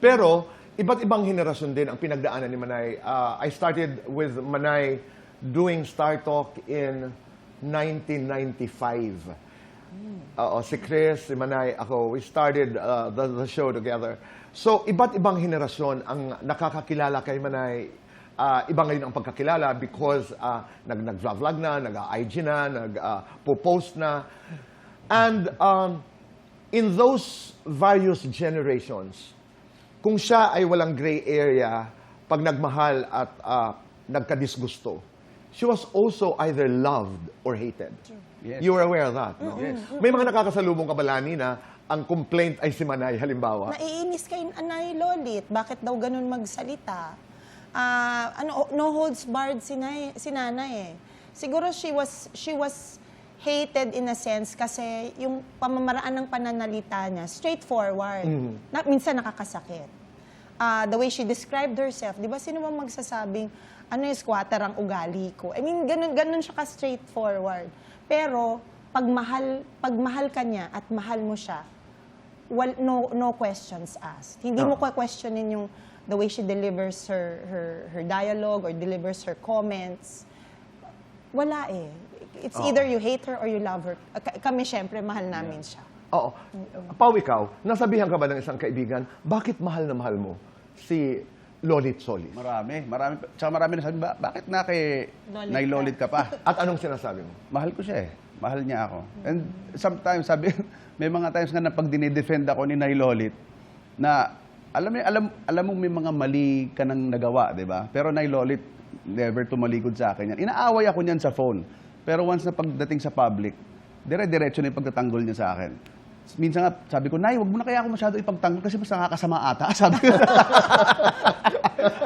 Pero, iba't ibang henerasyon din ang pinagdaanan ni Manay. I started with Manay doing Star Talk in 1995. Si Chris, si Manay, ako, we started the show together. So, iba't ibang henerasyon ang nakakakilala kay Manay. Iba ngayon ang pagkakilala because nag-vlog na, nag-IG na, nag-post na. And in those various generations, kung siya ay walang gray area, pag nagmahal at nagkadisgusto, she was also either loved or hated. Yes. You were aware of that, no? Yes. May mga nakakasalubong ka ba, Lani, na ang complaint ay si Manay, halimbawa? Naiinis kay Anay Lolit. Bakit daw ganun magsalita? No holds barred si nanay eh. Siguro she was hated in a sense kasi yung pamamaraan ng pananalita niya, straightforward. Minsan nakakasakit. The way she described herself, di ba sino ba magsasabing, yung squatter ang ugali ko? I mean, ganun siya ka-straightforward. Pero, pag mahal ka niya at mahal mo siya, no questions asked. Hindi mo questionin yung the way she delivers her dialogue or delivers her comments. Wala eh. It's either you hate her or you love her. Kami, syempre, mahal namin siya. Oo. Pao, ikaw, nasabihan ka ba ng isang kaibigan, bakit mahal na mahal mo si Lolit Solis? Marami. Tsaka marami na sabi, bakit na kay Nay Lolit ka pa? At anong sinasabi mo? Mahal ko siya eh. Mahal niya ako. And sometimes, may mga times nga na pag dinidefend ako ni Nay Lolit, na alam mo may mga mali ka nang nagawa, di ba? Pero Nay Lolit, never tumalikod sa akin yan. Inaaway ako niyan sa phone. Pero once na pagdating sa public, dire-diretso na yung pagtatanggol niya sa akin. Minsan nga, sabi ko, Nay, wag mo na kaya ako masyado ipagtanggol kasi mas nakakasama ata. Sabi ko.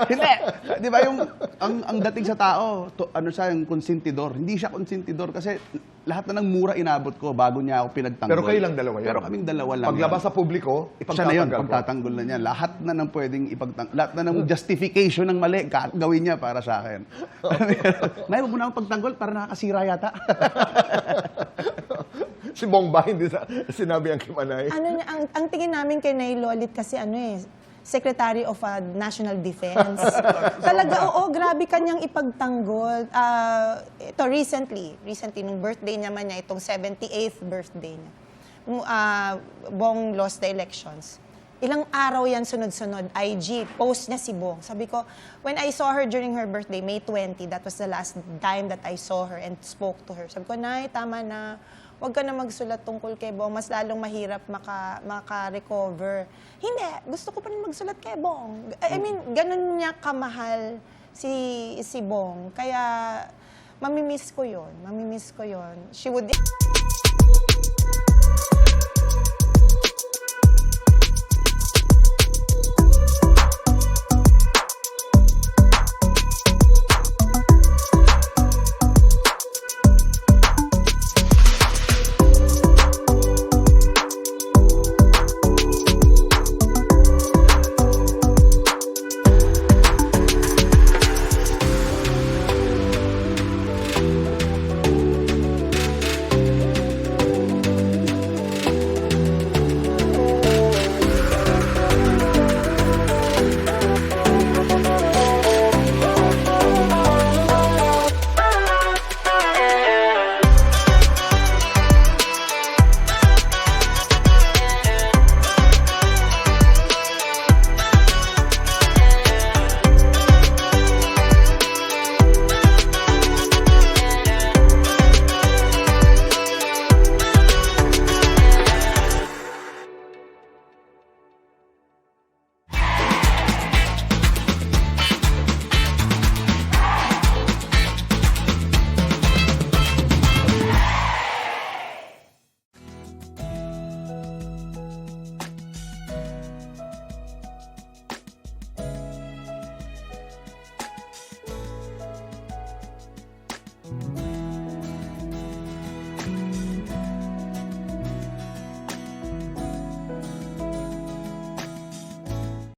Hindi. Di ba yung, ang dating sa tao, ano siya, yung konsentidor. Hindi siya konsentidor kasi lahat na ng mura inabot ko bago niya ako pinagtanggol. Pero kayo lang dalawa yan? Pero kaming dalawa lang. Paglabas sa publiko, siya na yun, ipagtatanggol ko. pagtatanggol na niya. Lahat na ng pwedeng ipagtanggol. Lahat na ng justification ng mali, gawin niya para sa akin. Nay, wag mo na akong pagtanggol para nakakasira yata. Si Bongba, hindi sinabi ang Kimanay. Ang tingin namin kay Nay Lolit kasi Secretary of National Defense. Talaga, oo, grabe kanyang ipagtanggol. Ito, recently, nung birthday naman niya, itong 78th birthday niya, Bong lost the elections. Ilang araw yan sunod-sunod, IG, post niya si Bong. Sabi ko, when I saw her during her birthday, May 20, that was the last time that I saw her and spoke to her. Sabi ko, Nay, tama na. Huwag ka na magsulat tungkol kay Bong. Mas lalong mahirap maka-recover. Hindi. Gusto ko pa rin magsulat kay Bong. I mean, ganun niya kamahal si Bong. Kaya, mamimiss ko yun. She would...